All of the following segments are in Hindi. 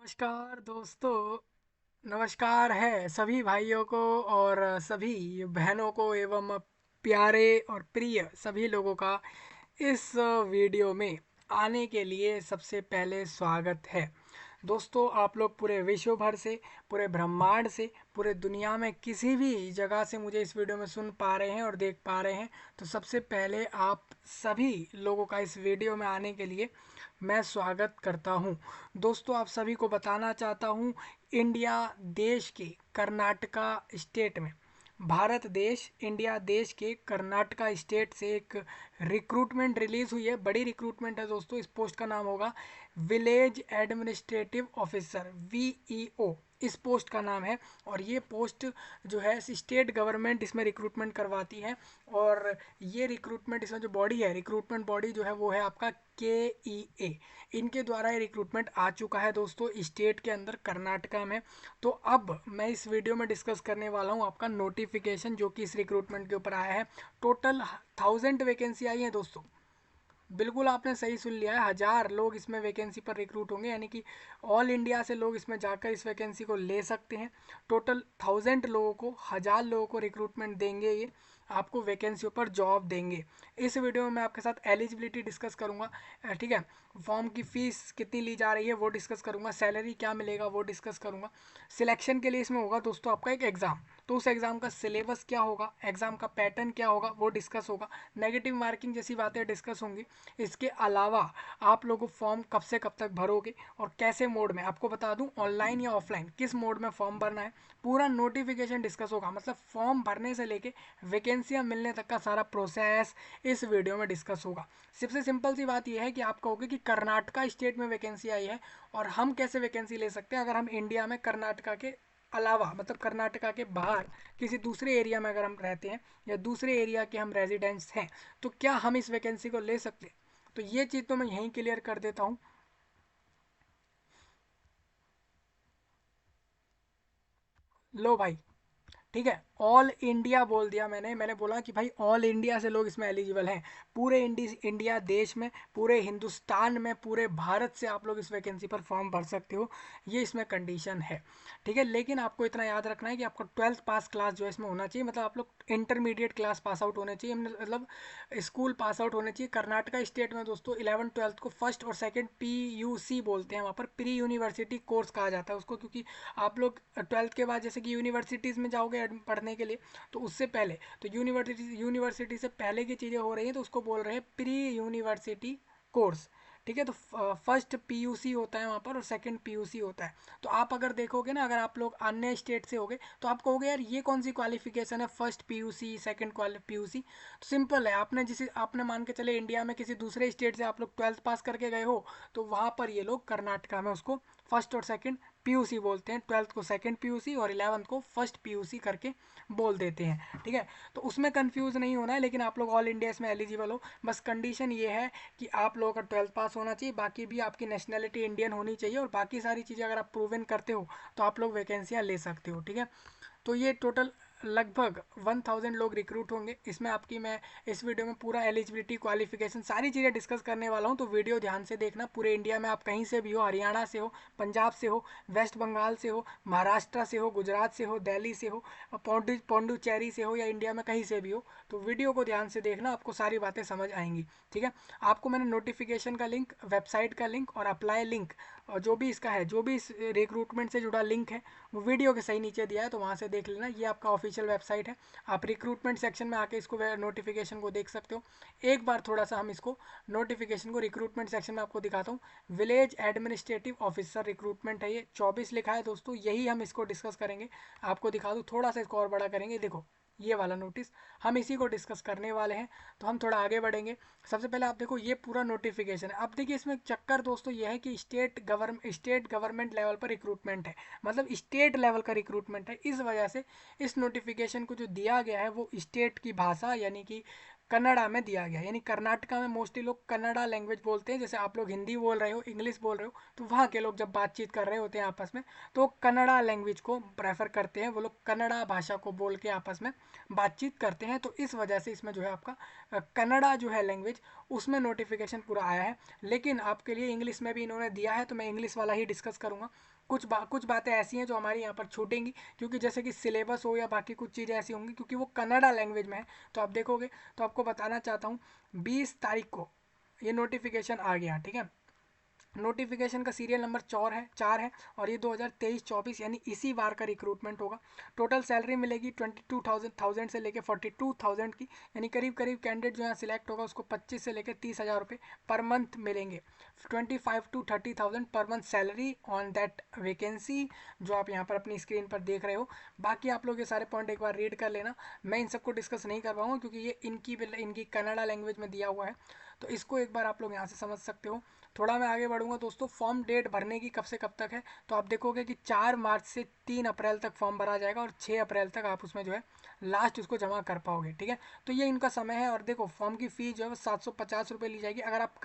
नमस्कार दोस्तों। नमस्कार है सभी भाइयों को और सभी बहनों को एवं प्यारे और प्रिय सभी लोगों का इस वीडियो में आने के लिए सबसे पहले स्वागत है। दोस्तों, आप लोग पूरे विश्व भर से, पूरे ब्रह्मांड से, पूरे दुनिया में किसी भी जगह से मुझे इस वीडियो में सुन पा रहे हैं और देख पा रहे हैं, तो सबसे पहले आप सभी लोगों का इस वीडियो में आने के लिए मैं स्वागत करता हूं। दोस्तों, आप सभी को बताना चाहता हूं, इंडिया देश के कर्नाटका स्टेट में, भारत देश इंडिया देश के कर्नाटका स्टेट से एक रिक्रूटमेंट रिलीज हुई है। बड़ी रिक्रूटमेंट है दोस्तों। इस पोस्ट का नाम होगा विलेज एडमिनिस्ट्रेटिव ऑफिसर, वीईओ इस पोस्ट का नाम है। और ये पोस्ट जो है स्टेट गवर्नमेंट इसमें रिक्रूटमेंट करवाती है। और ये रिक्रूटमेंट, इसमें जो बॉडी है, रिक्रूटमेंट बॉडी जो है वो है आपका KEA। इनके द्वारा ये रिक्रूटमेंट आ चुका है दोस्तों स्टेट के अंदर, कर्नाटका में। तो अब मैं इस वीडियो में डिस्कस करने वाला हूँ आपका नोटिफिकेशन जो कि इस रिक्रूटमेंट के ऊपर आया है। टोटल 1000 वैकेंसी आई है दोस्तों। बिल्कुल आपने सही सुन लिया है, 1000 लोग इसमें वैकेंसी पर रिक्रूट होंगे, यानी कि ऑल इंडिया से लोग इसमें जाकर इस वैकेंसी को ले सकते हैं। टोटल 1000 लोगों को, 1000 लोगों को रिक्रूटमेंट देंगे, ये आपको वैकेंसियों पर जॉब देंगे। इस वीडियो में मैं आपके साथ एलिजिबिलिटी डिस्कस करूंगा, ठीक है। फॉर्म की फ़ीस कितनी ली जा रही है वो डिस्कस करूंगा, सैलरी क्या मिलेगा वो डिस्कस करूंगा। सिलेक्शन के लिए इसमें होगा दोस्तों आपका एक एग्ज़ाम, तो उस एग्ज़ाम का सिलेबस क्या होगा, एग्ज़ाम का पैटर्न क्या होगा वो डिस्कस होगा। नेगेटिव मार्किंग जैसी बातें डिस्कस होंगी। इसके अलावा आप लोगों फॉर्म कब से कब तक भरोगे और कैसे मोड में, आपको बता दूं ऑनलाइन या ऑफलाइन किस मोड में फॉर्म भरना है, पूरा नोटिफिकेशन डिस्कस होगा। मतलब फॉर्म भरने से लेके वैकेंसियां मिलने तक का सारा प्रोसेस इस वीडियो में डिस्कस होगा। सबसे सिंपल सी बात यह है कि आप कहोगे कि कर्नाटका स्टेट में वैकेंसी आई है और हम कैसे वैकेंसी ले सकते हैं अगर हम इंडिया में कर्नाटका के अलावा, मतलब कर्नाटका के बाहर किसी दूसरे एरिया में अगर हम रहते हैं या दूसरे एरिया के हम रेजिडेंट्स हैं, तो क्या हम इस वैकेंसी को ले सकते हैं? तो ये चीज़ तो मैं यहीं क्लियर कर देता हूँ। लो भाई, ठीक है, ऑल इंडिया बोल दिया मैंने बोला कि भाई ऑल इंडिया से लोग इसमें एलिजिबल हैं। पूरे इंडिया देश में, पूरे हिंदुस्तान में, पूरे भारत से आप लोग इस वैकेंसी पर फॉर्म भर सकते हो, ये इसमें कंडीशन है, ठीक है। लेकिन आपको इतना याद रखना है कि आपको 12th पास क्लास जो है इसमें होना चाहिए, मतलब आप लोग इंटरमीडिएट क्लास पास आउट होने चाहिए, मतलब स्कूल पास आउट होने चाहिए। कर्नाटका स्टेट में दोस्तों 11th 12th को फर्स्ट और सेकेंड PUC बोलते हैं, वहाँ पर प्री यूनिवर्सिटी कोर्स कहा जाता है उसको, क्योंकि आप लोग 12th के बाद जैसे कि यूनिवर्सिटीज़ में जाओगे पढ़ने के लिए, तो उससे पहले, तो यूनिवर्सिटी से पहले की चीज़ें हो रही हैं, तो उसको बोल रहे हैं प्री यूनिवर्सिटी कोर्स, ठीक है। तो फर्स्ट PUC होता है वहाँ पर और सेकंड PUC होता है। तो आप अगर देखोगे ना, अगर आप लोग अन्य स्टेट से होगे तो आप कहोगे यार ये कौन सी क्वालिफिकेशन है, फर्स्ट PUC सेकंड PUC। तो सिंपल है, आपने जिसे आपने मान के चले इंडिया में किसी दूसरे स्टेट से आप लोग 12th पास करके गए हो, तो वहाँ पर ये लोग कर्नाटका में उसको फर्स्ट और सेकंड PUC बोलते हैं। 12th को सेकंड PUC और 11th को फर्स्ट PUC करके बोल देते हैं, ठीक है। तो उसमें कंफ्यूज नहीं होना है, लेकिन आप लोग ऑल इंडिया इसमें एलिजिबल हो। बस कंडीशन ये है कि आप लोगों का 12th पास होना चाहिए, बाकी भी आपकी नेशनैलिटी इंडियन होनी चाहिए, और बाकी सारी चीज़ें अगर आप प्रूवन करते हो तो आप लोग वैकेंसियाँ ले सकते हो, ठीक है। तो ये टोटल लगभग 1000 लोग रिक्रूट होंगे इसमें। आपकी मैं इस वीडियो में पूरा एलिजिबिलिटी, क्वालिफिकेशन, सारी चीज़ें डिस्कस करने वाला हूँ, तो वीडियो ध्यान से देखना। पूरे इंडिया में आप कहीं से भी हो, हरियाणा से हो, पंजाब से हो, वेस्ट बंगाल से हो, महाराष्ट्र से हो, गुजरात से हो, दिल्ली से हो, पौंडुचेरी से हो, या इंडिया में कहीं से भी हो, तो वीडियो को ध्यान से देखना, आपको सारी बातें समझ आएंगी, ठीक है। आपको मैंने नोटिफिकेशन का लिंक, वेबसाइट का लिंक और अप्लाई लिंक, और जो भी इसका है, जो भी इस रिक्रूटमेंट से जुड़ा लिंक है, वो वीडियो के सही नीचे दिया है, तो वहाँ से देख लेना। ये आपका ऑफिशियल वेबसाइट है, आप रिक्रूटमेंट सेक्शन में आके इसको नोटिफिकेशन को देख सकते हो। एक बार थोड़ा सा हम इसको नोटिफिकेशन को रिक्रूटमेंट सेक्शन में आपको दिखाता हूँ। विलेज एडमिनिस्ट्रेटिव ऑफिसर रिक्रूटमेंट है, ये 24 लिखा है दोस्तों, यही हम इसको डिस्कस करेंगे। आपको दिखा दूँ, थोड़ा सा इसको और बड़ा करेंगे, देखो ये वाला नोटिस, हम इसी को डिस्कस करने वाले हैं। तो हम थोड़ा आगे बढ़ेंगे। सबसे पहले आप देखो, ये पूरा नोटिफिकेशन है। अब देखिए इसमें चक्कर दोस्तों ये है कि स्टेट गवर्नमेंट लेवल पर रिक्रूटमेंट है, मतलब स्टेट लेवल का रिक्रूटमेंट है। इस वजह से इस नोटिफिकेशन को जो दिया गया है वो स्टेट की भाषा, यानी कि कन्नड़ा में दिया गया, यानी कर्नाटका में मोस्टली लोग कन्नड़ा लैंग्वेज बोलते हैं। जैसे आप लोग हिंदी बोल रहे हो, इंग्लिश बोल रहे हो, तो वहाँ के लोग जब बातचीत कर रहे होते हैं आपस में तो कन्नड़ा लैंग्वेज को प्रेफर करते हैं, वो लोग कन्नड़ा भाषा को बोल के आपस में बातचीत करते हैं। तो इस वजह से इसमें जो है आपका कन्नड़ा जो है लैंग्वेज, उसमें नोटिफिकेशन पूरा आया है। लेकिन आपके लिए इंग्लिश में भी इन्होंने दिया है, तो मैं इंग्लिश वाला ही डिस्कस करूँगा। कुछ बातें ऐसी हैं जो हमारी यहाँ पर छूटेंगी, क्योंकि जैसे कि सिलेबस हो या बाकी कुछ चीज़ें ऐसी होंगी, क्योंकि वो कन्नड़ा लैंग्वेज में है। तो आप देखोगे तो आपको बताना चाहता हूँ 20 तारीख को ये नोटिफिकेशन आ गया, ठीक है। नोटिफिकेशन का सीरियल नंबर 4 है और ये 2023-24 यानी इसी बार का रिक्रूटमेंट होगा। टोटल सैलरी मिलेगी 22,000 से लेकर 42,000 की, यानी करीब करीब कैंडिडेट जो यहाँ सिलेक्ट होगा उसको 25 से लेकर 30,000 रुपये पर मंथ मिलेंगे। 25 to 30,000 per month salary on that vacancy, जो आप यहाँ पर अपनी स्क्रीन पर देख रहे हो। बाकी आप लोग ये सारे पॉइंट एक बार रीड कर लेना, मैं इन सबको डिस्कस नहीं कर पाऊँगा क्योंकि ये इनकी कन्नड़ा लैंग्वेज में दिया हुआ है, तो इसको एक बार आप लोग यहाँ से समझ सकते हो। थोड़ा मैं आगे बढ़ूंगा दोस्तों। फॉर्म डेट भरने की कब से कब तक है, तो आप देखोगे कि 4 मार्च से 3 अप्रैल तक फॉर्म भरा जाएगा और 6 अप्रैल तक आप उसमें जो है लास्ट उसको जमा कर पाओगे, ठीक है। तो ये इनका समय है। और देखो फॉर्म की फ़ीस जो है वो 750 रुपये ली जाएगी। अगर आप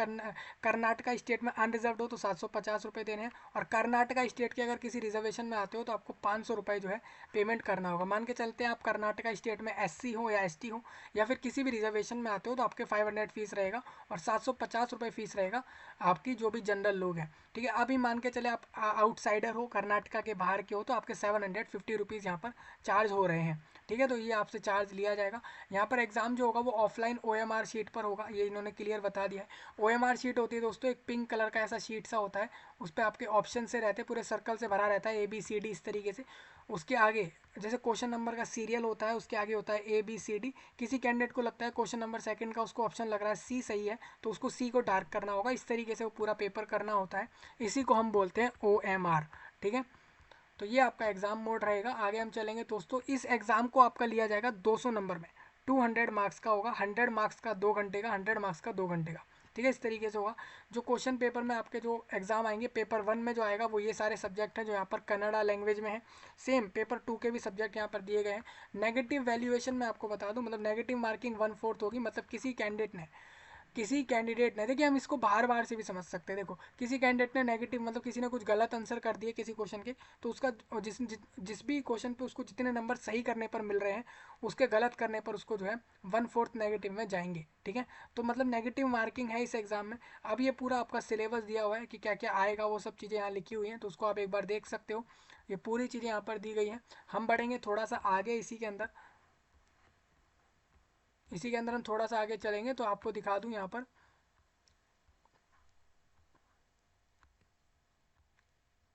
कर्नाटका स्टेट में अनरिजर्व हो तो 750 रुपये देने हैं, और कर्नाटका स्टेट के अगर किसी रिजर्वेशन में आते हो तो आपको 500 रुपये जो है पेमेंट करना होगा। मान के चलते हैं आप कर्नाटका स्टेट में SC हो या ST हो या फिर किसी भी रिजर्वेशन में आते हो तो आपके 500 फीस रहेगा और 750 रुपये फीस रहेगा आपकी जो भी जनरल लोग हैं, ठीक है। अभी मान के चले आप आउटसाइडर हो, कर्नाटका के बाहर के हो, तो आपके 750 रुपीज़ यहाँ पर चार्ज हो रहे हैं, ठीक है। तो ये आपसे चार्ज लिया जाएगा। यहाँ पर एग्जाम जो होगा वो ऑफलाइन OMR शीट पर होगा, ये इन्होंने क्लियर बता दिया है। OMR शीट होती है दोस्तों एक पिंक कलर का ऐसा शीट सा होता है, उस पर आपके ऑप्शन से रहते हैं, पूरे सर्कल से भरा रहता है ABCD इस तरीके से। उसके आगे जैसे क्वेश्चन नंबर का सीरियल होता है, उसके आगे होता है ABCD। किसी कैंडिडेट को लगता है क्वेश्चन नंबर सेकंड का उसको ऑप्शन लग रहा है C सही है, तो उसको C को डार्क करना होगा। इस तरीके से वो पूरा पेपर करना होता है, इसी को हम बोलते हैं OMR, ठीक है। तो ये आपका एग्ज़ाम मोड रहेगा। आगे हम चलेंगे दोस्तों। इस एग्ज़ाम को आपका लिया जाएगा 200 नंबर में, 200 मार्क्स का होगा। 100 मार्क्स का 2 घंटे का, 100 मार्क्स का 2 घंटे का, ठीक है। इस तरीके से होगा। जो क्वेश्चन पेपर में आपके जो एग्जाम आएंगे, पेपर 1 में जो आएगा वो ये सारे सब्जेक्ट हैं जो यहाँ पर कन्नड़ा लैंग्वेज में है। सेम पेपर 2 के भी सब्जेक्ट यहाँ पर दिए गए हैं। नेगेटिव वैल्यूएशन में आपको बता दूँ, मतलब नेगेटिव मार्किंग 1/4 होगी। मतलब किसी कैंडिडेट ने, देखिए हम इसको बाहर बाहर से भी समझ सकते हैं। देखो किसी कैंडिडेट ने नेगेटिव, मतलब किसी ने कुछ गलत आंसर कर दिए किसी क्वेश्चन के, तो उसका जिस भी क्वेश्चन पे उसको जितने नंबर सही करने पर मिल रहे हैं, उसके गलत करने पर उसको जो है 1/4 नेगेटिव में जाएंगे, ठीक है। तो मतलब नेगेटिव मार्किंग है इस एग्जाम में। अब ये पूरा आपका सिलेबस दिया हुआ है कि क्या क्या आएगा, वो सब चीज़ें यहाँ लिखी हुई हैं, तो उसको आप एक बार देख सकते हो। ये पूरी चीज़ें यहाँ पर दी गई हैं। हम बढ़ेंगे थोड़ा सा आगे, इसी के अंदर हम थोड़ा सा आगे चलेंगे तो आपको दिखा दूँ यहाँ पर।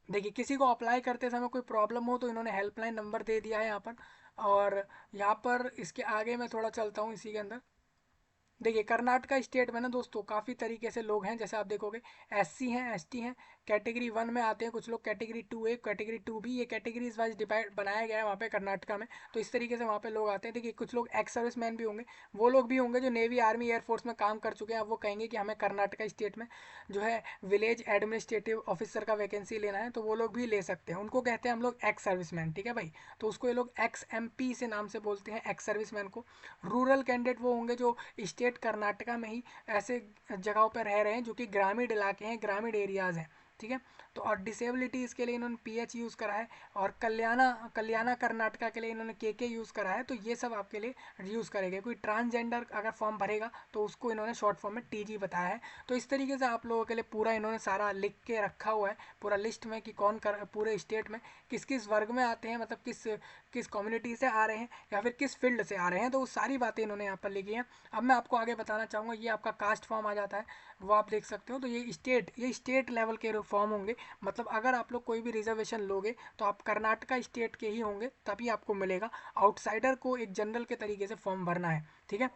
देखिए किसी को अप्लाई करते समय कोई प्रॉब्लम हो तो इन्होंने हेल्पलाइन नंबर दे दिया है यहाँ पर। और यहाँ पर इसके आगे मैं थोड़ा चलता हूँ इसी के अंदर। देखिए कर्नाटका स्टेट में ना दोस्तों काफ़ी तरीके से लोग हैं। जैसे आप देखोगे SC हैं, ST हैं, कैटेगरी 1 में आते हैं कुछ लोग, कैटेगरी 2A, कैटेगरी 2B, ये कैटेगरीज वाइज डिवाइड बनाया गया है वहाँ पे कर्नाटका में। तो इस तरीके से वहाँ पे लोग आते हैं। देखिए कुछ लोग एक्स सर्विस मैन भी होंगे, वो लोग भी होंगे जो नेवी, आर्मी, एयरफोर्स में काम कर चुके हैं। अब वो कहेंगे कि हमें कर्नाटका स्टेट में जो है विलेज एडमिनिस्ट्रेटिव ऑफिसर का वैकेंसी लेना है, तो वो लोग भी ले सकते हैं। उनको कहते हैं हम लोग एक्स सर्विस मैन, ठीक है भाई। तो उसको ये लोग XMP से नाम से बोलते हैं, एक्स सर्विस मैन को। रूरल कैंडिडेट वो होंगे जो स्टेट कर्नाटका में ही ऐसे जगहों पर रह रहे हैं जो कि ग्रामीण इलाके हैं, ग्रामीण एरियाज़ हैं, ठीक है। तो और डिसेबिलिटीज़ के लिए इन्होंने PH यूज़ करा है, और कल्याणा कर्नाटका के लिए इन्होंने KK यूज़ करा है। तो ये सब आपके लिए यूज़ करेंगे। कोई ट्रांसजेंडर अगर फॉर्म भरेगा तो उसको इन्होंने शॉर्ट फॉर्म में TG बताया है। तो इस तरीके से आप लोगों के लिए पूरा इन्होंने सारा लिख के रखा हुआ है, पूरा लिस्ट में कि कौन कर पूरे स्टेट में किस किस वर्ग में आते हैं, मतलब किस किस कम्युनिटी से आ रहे हैं या फिर किस फील्ड से आ रहे हैं। तो वो सारी बातें इन्होंने यहाँ पर लिखी हैं। अब मैं आपको आगे बताना चाहूँगा, ये आपका कास्ट फॉर्म आ जाता है, वो आप देख सकते हो। तो ये स्टेट लेवल के फॉर्म होंगे। मतलब अगर आप लोग कोई भी रिजर्वेशन लोगे तो आप कर्नाटका स्टेट के ही होंगे, तभी आपको मिलेगा। आउटसाइडर को एक जनरल के तरीके से फॉर्म भरना है, ठीक है।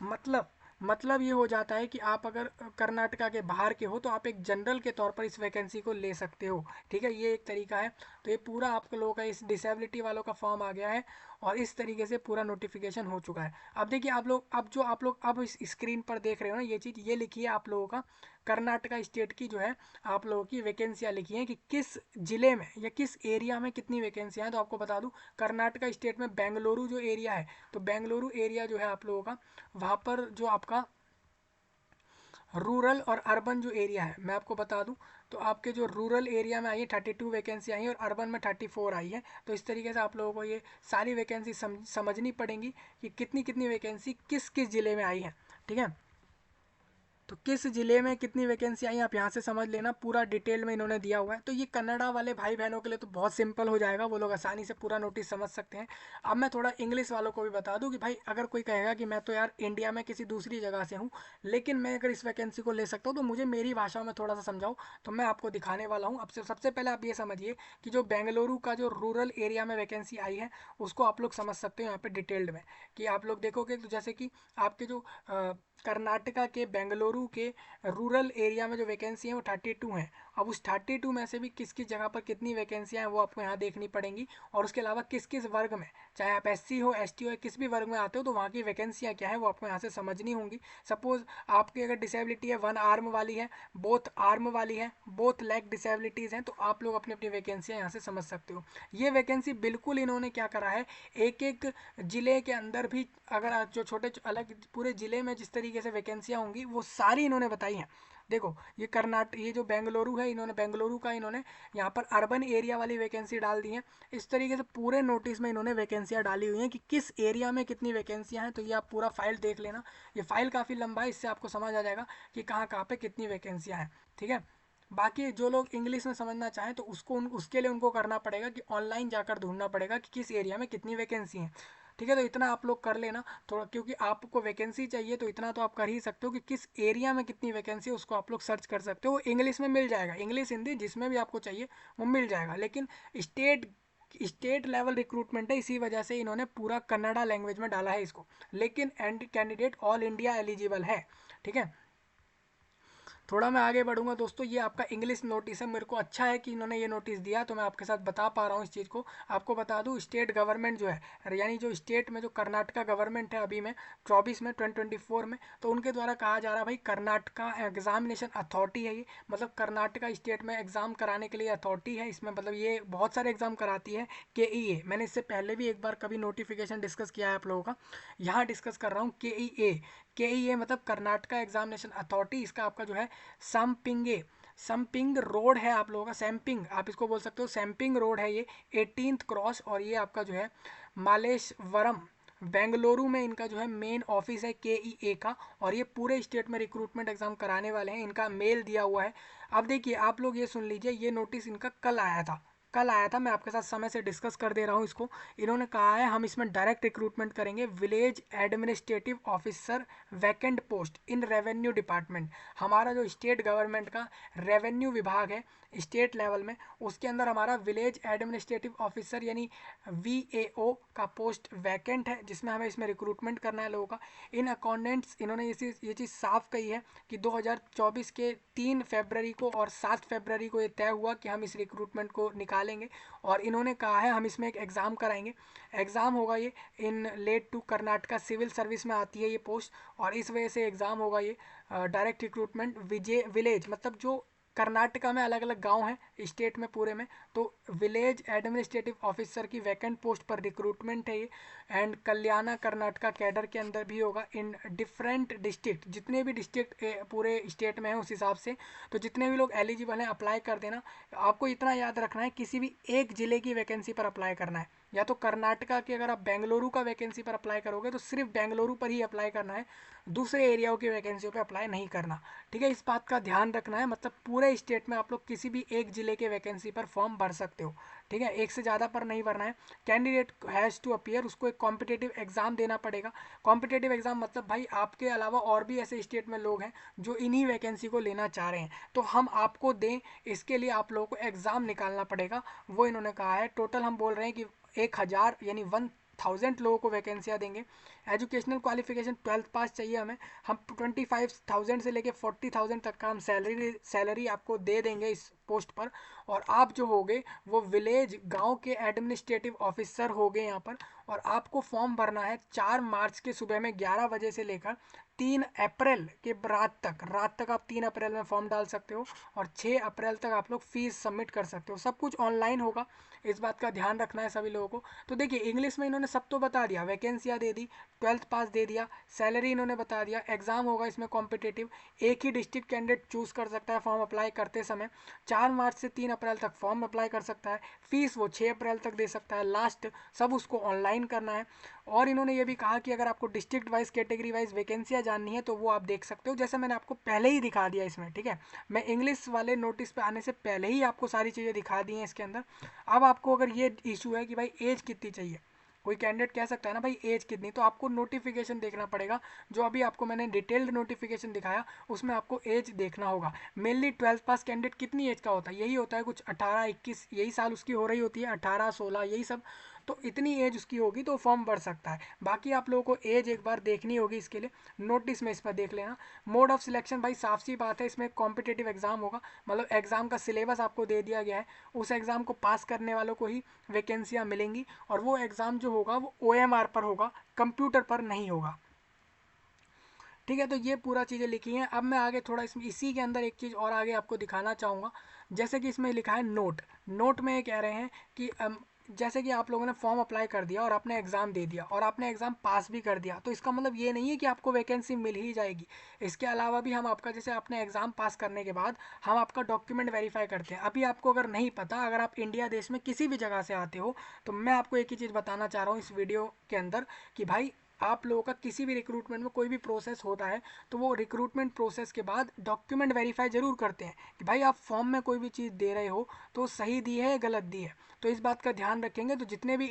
मतलब मतलब ये हो जाता है कि आप अगर कर्नाटका के बाहर के हो तो आप एक जनरल के तौर पर इस वैकेंसी को ले सकते हो, ठीक है। ये एक तरीका है। तो ये पूरा आप लोगों का इस डिसेबिलिटी वालों का फॉर्म आ गया है। और इस तरीके से पूरा नोटिफिकेशन हो चुका है। अब देखिए आप लोग, अब इस स्क्रीन पर देख रहे हो ना ये चीज़, ये लिखी है आप लोगों का कर्नाटका स्टेट की जो है आप लोगों की वैकेंसियाँ लिखी हैं कि किस जिले में या किस एरिया में कितनी वैकेंसियाँ हैं। तो आपको बता दूं कर्नाटका स्टेट में बेंगलुरु जो एरिया है, तो बेंगलुरु एरिया जो है आप लोगों का, वहाँ पर जो आपका रूरल और अर्बन जो एरिया है मैं आपको बता दूं, तो आपके जो रूरल एरिया में आई है 32 वैकेंसी आई है और अर्बन में 34 आई है। तो इस तरीके से आप लोगों को ये सारी वैकेंसी समझनी पड़ेंगी कि कितनी कितनी वैकेंसी किस किस ज़िले में आई है। ठीक है, तो किस जिले में कितनी वैकेंसी आई आप यहाँ से समझ लेना, पूरा डिटेल में इन्होंने दिया हुआ है। तो ये कन्नड़ा वाले भाई बहनों के लिए तो बहुत सिंपल हो जाएगा, वो लोग आसानी से पूरा नोटिस समझ सकते हैं। अब मैं थोड़ा इंग्लिश वालों को भी बता दूं कि भाई अगर कोई कहेगा कि मैं तो यार इंडिया में किसी दूसरी जगह से हूँ, लेकिन मैं अगर इस वैकेंसी को ले सकता हूँ तो मुझे मेरी भाषा में थोड़ा सा समझाओ, तो मैं आपको दिखाने वाला हूँ। अब सबसे पहले आप ये समझिए कि जो बेंगलुरु का जो रूरल एरिया में वैकेंसी आई है उसको आप लोग समझ सकते हो यहाँ पे डिटेल्ड में। कि आप लोग देखोगे तो जैसे कि आपके जो कर्नाटका के बेंगलुरु के रूरल एरिया में जो वैकेंसी है वो 32 हैं। अब उस 32 में से भी किस किस जगह पर कितनी वैकेंसियाँ हैं वो आपको यहाँ देखनी पड़ेंगी, और उसके अलावा किस किस वर्ग में, चाहे आप एससी हो एसटी हो किस भी वर्ग में आते हो, तो वहाँ की वैकेंसियाँ क्या है वो आपको यहाँ से समझनी होंगी। सपोज आपकी अगर डिसेबिलिटी है 1 आर्म वाली है, बोथ आर्म वाली है, बोथ लेग डिसेबिलिटीज़ हैं, तो आप लोग अपनी अपनी वैकेंसियाँ यहाँ से समझ सकते हो। ये वैकेंसी बिल्कुल इन्होंने क्या करा है, एक एक जिले के अंदर भी अगर जो छोटे अलग पूरे जिले में जिस तरीके से वैकेंसियाँ होंगी वो सारी इन्होंने बताई हैं। देखो ये जो बेंगलुरु है, इन्होंने बेंगलुरु का इन्होंने यहाँ पर अर्बन एरिया वाली वैकेंसी डाल दी है। इस तरीके से पूरे नोटिस में इन्होंने वैकेंसियाँ डाली हुई हैं कि किस एरिया में कितनी वैकेंसियाँ हैं। तो ये आप पूरा फाइल देख लेना, ये फाइल काफ़ी लंबा है, इससे आपको समझ आ जाएगा कि कहाँ कहाँ पे कितनी वैकेंसियाँ हैं। ठीक है, बाकी जो लोग इंग्लिश में समझना चाहें तो उसके लिए उनको करना पड़ेगा कि ऑनलाइन जाकर ढूंढना पड़ेगा कि किस एरिया में कितनी वैकेंसी है। ठीक है, तो इतना आप लोग कर लेना थोड़ा, क्योंकि आपको वैकेंसी चाहिए तो इतना तो आप कर ही सकते हो कि किस एरिया में कितनी वैकेंसी है उसको आप लोग सर्च कर सकते हो। इंग्लिश में मिल जाएगा, इंग्लिश हिंदी जिसमें भी आपको चाहिए वो मिल जाएगा, लेकिन स्टेट स्टेट लेवल रिक्रूटमेंट है, इसी वजह से इन्होंने पूरा कन्नड़ा लैंग्वेज में डाला है इसको, लेकिन and candidate all India eligible है। ठीक है, थोड़ा मैं आगे बढ़ूंगा दोस्तों। ये आपका इंग्लिश नोटिस है, मेरे को अच्छा है कि इन्होंने ये नोटिस दिया तो मैं आपके साथ बता पा रहा हूँ इस चीज़ को। आपको बता दूँ स्टेट गवर्नमेंट जो है, यानी जो स्टेट में जो कर्नाटका गवर्नमेंट है अभी में 24 में 2024 में, तो उनके द्वारा कहा जा रहा है भाई कर्नाटका एग्जामिनेशन अथॉरिटी है ये, मतलब कर्नाटका स्टेट में एग्ज़ाम कराने के लिए अथॉरिटी है इसमें, मतलब ये बहुत सारे एग्ज़ाम कराती है। KEA मैंने इससे पहले भी एक बार कभी नोटिफिकेशन डिस्कस किया है आप लोगों का, यहाँ डिस्कस कर रहा हूँ। KEA मतलब कर्नाटका एग्जामिनेशन अथॉरिटी, इसका आपका जो है समपिंग रोड है आप लोगों का, सैम्पिंग आप इसको बोल सकते हो, सैम्पिंग रोड है ये 18th क्रॉस, और ये आपका जो है मालेश्वरम बेंगलुरु में इनका जो है मेन ऑफिस है KEA का, और ये पूरे स्टेट में रिक्रूटमेंट एग्जाम कराने वाले हैं। इनका मेल दिया हुआ है। अब देखिए आप लोग ये सुन लीजिए, ये नोटिस इनका कल आया था, मैं आपके साथ समय से डिस्कस कर दे रहा हूँ इसको। इन्होंने कहा है हम इसमें डायरेक्ट रिक्रूटमेंट करेंगे, village administrative officer vacant post in revenue department. हमारा जो स्टेट गवर्नमेंट का रेवेन्यू विभाग है स्टेट लेवल में, उसके अंदर हमारा विलेज एडमिनिस्ट्रेटिव ऑफिसर यानी VAO का पोस्ट वैकेंट है, जिसमें हमें इसमें रिक्रूटमेंट करना है लोगों का। इन अकाउंटेंट्स इन्होंने ये चीज़ साफ कही है कि 2024 के 3 फरवरी को और 7 फरवरी को ये तय हुआ कि हम इस रिक्रूटमेंट को निकालेंगे, और इन्होंने कहा है हम इसमें एक एग्ज़ाम कराएंगे। एग्ज़ाम होगा ये इन लेट टू कर्नाटका सिविल सर्विस में आती है ये पोस्ट, और इस वजह से एग्ज़ाम होगा ये डायरेक्ट रिक्रूटमेंट विलेज, मतलब जो कर्नाटका में अलग अलग गांव हैं स्टेट में पूरे में, तो विलेज एडमिनिस्ट्रेटिव ऑफिसर की वैकेंट पोस्ट पर रिक्रूटमेंट है ये। एंड कल्याणा कर्नाटका कैडर के अंदर भी होगा इन डिफरेंट डिस्ट्रिक्ट, जितने भी डिस्ट्रिक्ट पूरे स्टेट में हैं उस हिसाब से, तो जितने भी लोग एलिजिबल हैं अप्लाई कर देना। आपको इतना याद रखना है किसी भी एक ज़िले की वैकेंसी पर अप्लाई करना है, या तो कर्नाटका के अगर आप बेंगलुरु का वैकेंसी पर अप्लाई करोगे तो सिर्फ बेंगलुरु पर ही अप्लाई करना है, दूसरे एरियाओं की वैकेंसियों पर अप्लाई नहीं करना। ठीक है, इस बात का ध्यान रखना है, मतलब पूरे स्टेट में आप लोग किसी भी एक ज़िले के वैकेंसी पर फॉर्म भर सकते हो। ठीक है, एक से ज़्यादा पर नहीं भरना है। कैंडिडेट हैज़ टू अपीयर, उसको एक कॉम्पिटेटिव एग्जाम देना पड़ेगा। कॉम्पिटेटिव एग्जाम मतलब भाई आपके अलावा और भी ऐसे स्टेट में लोग हैं जो इन्हीं वैकेंसी को लेना चाह रहे हैं, तो हम आपको दें इसके लिए आप लोगों को एग्ज़ाम निकालना पड़ेगा, वो इन्होंने कहा है। टोटल हम बोल रहे हैं कि 1000 यानी 1000 लोगों को वैकेंसियाँ देंगे। एजुकेशनल क्वालिफिकेशन 12th पास चाहिए हमें, हम 25,000 से लेके 40,000 तक का हम सैलरी आपको दे देंगे इस पोस्ट पर, और आप जो होगे वो विलेज गांव के एडमिनिस्ट्रेटिव ऑफिसर होगे यहाँ पर, और आपको फॉर्म भरना है 4 मार्च के सुबह में 11 बजे से लेकर 3 अप्रैल के रात तक आप 3 अप्रैल में फॉर्म डाल सकते हो और 6 अप्रैल तक आप लोग फीस सबमिट कर सकते हो। सब कुछ ऑनलाइन होगा, इस बात का ध्यान रखना है सभी लोगों को। तो देखिए इंग्लिश में इन्होंने सब तो बता दिया, वैकेंसियाँ दे दी, 12th पास दे दिया, सैलरी इन्होंने बता दिया, एग्जाम होगा इसमें कॉम्पिटिटिव, एक ही डिस्ट्रिक्ट कैंडिडेट चूज कर सकता है फॉर्म अप्लाई करते समय, 4 मार्च से 3 अप्रैल तक फॉर्म अप्लाई कर सकता है, फीस वो 6 अप्रैल तक दे सकता है लास्ट, सब उसको ऑनलाइन करना है। और इन्होंने ये भी कहा कि अगर आपको डिस्ट्रिक्ट वाइज कैटेगरी वाइज वैकेंसियाँ जाननी है तो वो आप देख सकते हो, जैसे मैंने आपको पहले ही दिखा दिया इसमें, ठीक है। मैं इंग्लिश वाले नोटिस पे आने से पहले ही आपको सारी चीज़ें दिखा दी हैं इसके अंदर। अब आपको अगर ये इशू है कि भाई एज कितनी चाहिए, कोई कैंडिडेट कह सकता है ना भाई एज कितनी, तो आपको नोटिफिकेशन देखना पड़ेगा। जो अभी आपको मैंने डिटेल्ड नोटिफिकेशन दिखाया उसमें आपको एज देखना होगा। मेनली 12th पास कैंडिडेट कितनी एज का होता है, यही होता है कुछ 18 21 यही साल उसकी हो रही होती है, 18 16 यही सब, तो इतनी एज उसकी होगी तो फॉर्म भर सकता है। बाकी आप लोगों को एज एक बार देखनी होगी, इसके लिए नोटिस में इस पर देख लेना। मोड ऑफ सिलेक्शन भाई साफ सी बात है, इसमें कॉम्पिटेटिव एग्जाम होगा, मतलब एग्जाम का सिलेबस आपको दे दिया गया है, उस एग्जाम को पास करने वालों को ही वैकेंसियाँ मिलेंगी। और वो एग्ज़ाम जो होगा वो OMR पर होगा, कंप्यूटर पर नहीं होगा, ठीक है। तो ये पूरा चीज़ें लिखी हैं। अब मैं आगे थोड़ा इसमें इसी के अंदर एक चीज़ और आगे आपको दिखाना चाहूँगा, जैसे कि इसमें लिखा है नोट में ये कह रहे हैं कि जैसे कि आप लोगों ने फॉर्म अप्लाई कर दिया और आपने एग्ज़ाम दे दिया और आपने एग्ज़ाम पास भी कर दिया, तो इसका मतलब ये नहीं है कि आपको वैकेंसी मिल ही जाएगी। इसके अलावा भी हम आपका, जैसे आपने एग्ज़ाम पास करने के बाद हम आपका डॉक्यूमेंट वेरीफाई करते हैं। अभी आपको अगर नहीं पता, अगर आप इंडिया देश में किसी भी जगह से आते हो, तो मैं आपको एक ही चीज़ बताना चाह रहा हूँ इस वीडियो के अंदर कि भाई आप लोगों का किसी भी रिक्रूटमेंट में कोई भी प्रोसेस होता है तो वो रिक्रूटमेंट प्रोसेस के बाद डॉक्यूमेंट वेरीफाई जरूर करते हैं कि भाई आप फॉर्म में कोई भी चीज़ दे रहे हो तो सही दी है या गलत दी है। तो इस बात का ध्यान रखेंगे। तो जितने भी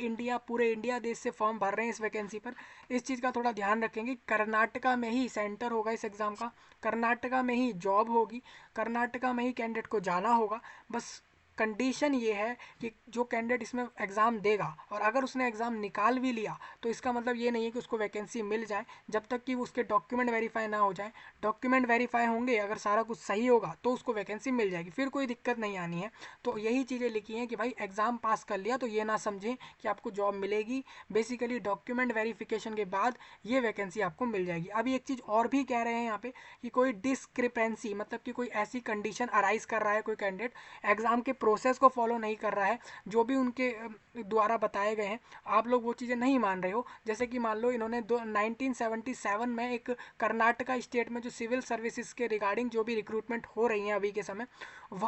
पूरे इंडिया देश से फॉर्म भर रहे हैं इस वैकेंसी पर, इस चीज़ का थोड़ा ध्यान रखेंगे। कर्नाटका में ही सेंटर होगा इस एग्ज़ाम का, कर्नाटका में ही जॉब होगी, कर्नाटका में ही कैंडिडेट को जाना होगा। बस कंडीशन ये है कि जो कैंडिडेट इसमें एग्ज़ाम देगा और अगर उसने एग्ज़ाम निकाल भी लिया तो इसका मतलब ये नहीं है कि उसको वैकेंसी मिल जाए, जब तक कि उसके डॉक्यूमेंट वेरीफाई ना हो जाए। डॉक्यूमेंट वेरीफाई होंगे, अगर सारा कुछ सही होगा तो उसको वैकेंसी मिल जाएगी, फिर कोई दिक्कत नहीं आनी है। तो यही चीज़ें लिखी हैं कि भाई एग्ज़ाम पास कर लिया तो ये ना समझें कि आपको जॉब मिलेगी, बेसिकली डॉक्यूमेंट वेरीफिकेशन के बाद ये वैकेंसी आपको मिल जाएगी। अभी एक चीज़ और भी कह रहे हैं यहाँ पे कि कोई डिस्क्रिपेंसी, मतलब कि कोई ऐसी कंडीशन अराइज कर रहा है कोई कैंडिडेट, एग्ज़ाम के प्रोसेस को फॉलो नहीं कर रहा है जो भी उनके द्वारा बताए गए हैं, आप लोग वो चीज़ें नहीं मान रहे हो। जैसे कि मान लो इन्होंने 1977 में एक कर्नाटका स्टेट में जो सिविल सर्विसेज के रिगार्डिंग जो भी रिक्रूटमेंट हो रही हैं अभी के समय,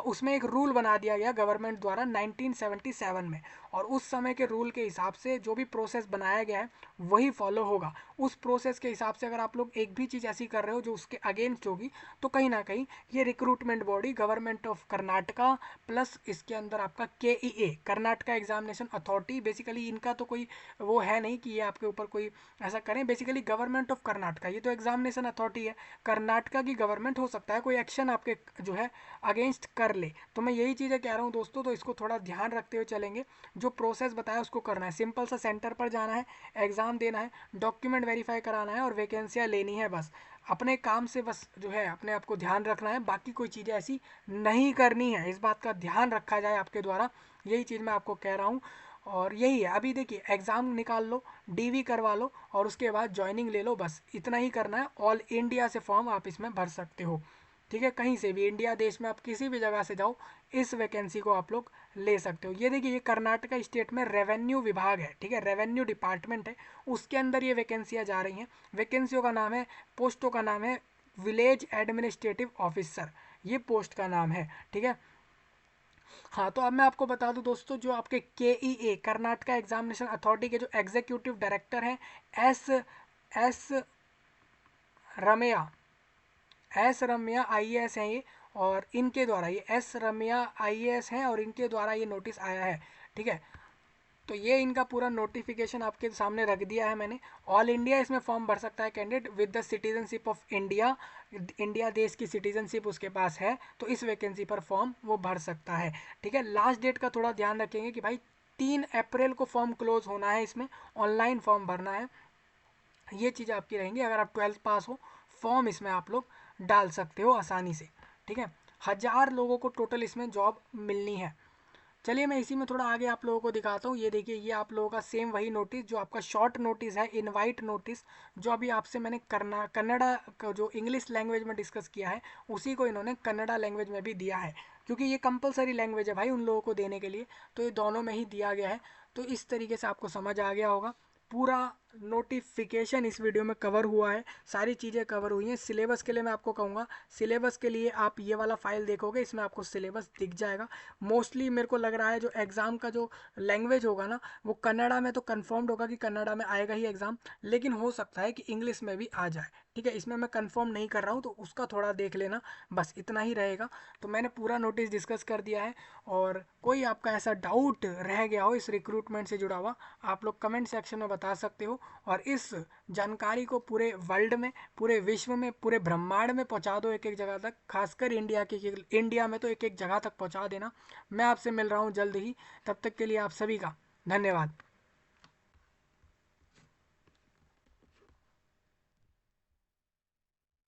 उसमें एक रूल बना दिया गया गवर्नमेंट द्वारा 1977 में, और उस समय के रूल के हिसाब से जो भी प्रोसेस बनाया गया है वही फॉलो होगा। उस प्रोसेस के हिसाब से अगर आप लोग एक भी चीज़ ऐसी कर रहे हो जो उसके अगेंस्ट होगी तो कहीं ना कहीं ये recruitment body government of Karnataka plus इसके अंदर आपका KEA, Karnataka examination authority, basically इनका तो कोई वो है नहीं कि ये आपके ऊपर कोई ऐसा करें, बेसिकली गवर्नमेंट ऑफ कर्नाटका, ये तो एग्जामिनेशन अथॉरिटी है, कर्नाटका की गवर्नमेंट हो सकता है कोई एक्शन आपके जो है अगेंस्ट कर ले। तो मैं यही चीज़ें कह रहा हूँ दोस्तों, तो इसको थोड़ा ध्यान रखते हुए चलेंगे। जो प्रोसेस बताया उसको करना है, सिंपल सा सेंटर पर जाना है, एग्ज़ाम देना है, डॉक्यूमेंट वेरीफाई कराना है और वैकेंसियाँ लेनी है। बस अपने काम से बस जो है अपने आप को ध्यान रखना है, बाकी कोई चीज़ें ऐसी नहीं करनी है, इस बात का ध्यान रखा जाए आपके द्वारा, यही चीज़ मैं आपको कह रहा हूँ। और यही है, अभी देखिए एग्ज़ाम निकाल लो, DV करवा लो और उसके बाद ज्वाइनिंग ले लो, बस इतना ही करना है। ऑल इंडिया से फॉर्म आप इसमें भर सकते हो, ठीक है। कहीं से भी इंडिया देश में आप किसी भी जगह से जाओ, इस वैकेंसी को आप लोग ले सकते हो। ये देखिए ये कर्नाटका स्टेट में रेवेन्यू विभाग है, ठीक है, रेवेन्यू डिपार्टमेंट है, उसके अंदर ये वैकेंसियाँ जा रही हैं। वैकेंसियों का नाम है, पोस्टों का नाम है विलेज एडमिनिस्ट्रेटिव ऑफिसर, ये पोस्ट का नाम है, ठीक है। हाँ, तो अब मैं आपको बता दूं दोस्तों, जो आपके KEA कर्नाटका एग्जामिनेशन अथॉरिटी के जो एग्जीक्यूटिव डायरेक्टर हैं, एस एस रमैया, IAS हैं ये, और इनके द्वारा, ये एस रमैया IAS हैं और इनके द्वारा ये नोटिस आया है, ठीक है। तो ये इनका पूरा नोटिफिकेशन आपके सामने रख दिया है मैंने। ऑल इंडिया इसमें फॉर्म भर सकता है candidate with the citizenship of India, India देश की सिटीजनशिप उसके पास है तो इस वैकेंसी पर फॉर्म वो भर सकता है, ठीक है। लास्ट डेट का थोड़ा ध्यान रखेंगे कि भाई 3 अप्रैल को फॉर्म क्लोज होना है, इसमें ऑनलाइन फॉर्म भरना है, ये चीज़ आपकी रहेंगी। अगर आप 12th पास हो, फॉर्म इसमें आप लोग डाल सकते हो आसानी से, ठीक है। 1000 लोगों को टोटल इसमें जॉब मिलनी है, चलिए मैं इसी में थोड़ा आगे आप लोगों को दिखाता हूँ। ये देखिए, ये आप लोगों का सेम वही नोटिस जो आपका शॉर्ट नोटिस है, इनवाइट नोटिस, जो अभी आपसे मैंने कन्नड़ा का जो इंग्लिश लैंग्वेज में डिस्कस किया है, उसी को इन्होंने कन्नड़ा लैंग्वेज में भी दिया है, क्योंकि ये कंपलसरी लैंग्वेज है भाई उन लोगों को देने के लिए, तो ये दोनों में ही दिया गया है। तो इस तरीके से आपको समझ आ गया होगा। पूरा नोटिफिकेशन इस वीडियो में कवर हुआ है, सारी चीज़ें कवर हुई हैं। सिलेबस के लिए मैं आपको कहूँगा, सिलेबस के लिए आप ये वाला फाइल देखोगे, इसमें आपको सिलेबस दिख जाएगा। मोस्टली मेरे को लग रहा है जो एग्ज़ाम का जो लैंग्वेज होगा ना, वो कन्नड़ा में तो कन्फर्म्ड होगा कि कन्नड़ा में आएगा ही एग्ज़ाम, लेकिन हो सकता है कि इंग्लिश में भी आ जाए। ठीक है, इसमें मैं कंफर्म नहीं कर रहा हूँ, तो उसका थोड़ा देख लेना, बस इतना ही रहेगा। तो मैंने पूरा नोटिस डिस्कस कर दिया है, और कोई आपका ऐसा डाउट रह गया हो इस रिक्रूटमेंट से जुड़ा हुआ, आप लोग कमेंट सेक्शन में बता सकते हो। और इस जानकारी को पूरे वर्ल्ड में, पूरे विश्व में, पूरे ब्रह्मांड में पहुंचा दो, एक एक जगह तक, खासकर इंडिया में तो एक एक जगह तक पहुंचा देना। मैं आपसे मिल रहा हूं जल्द ही, तब तक के लिए आप सभी का धन्यवाद।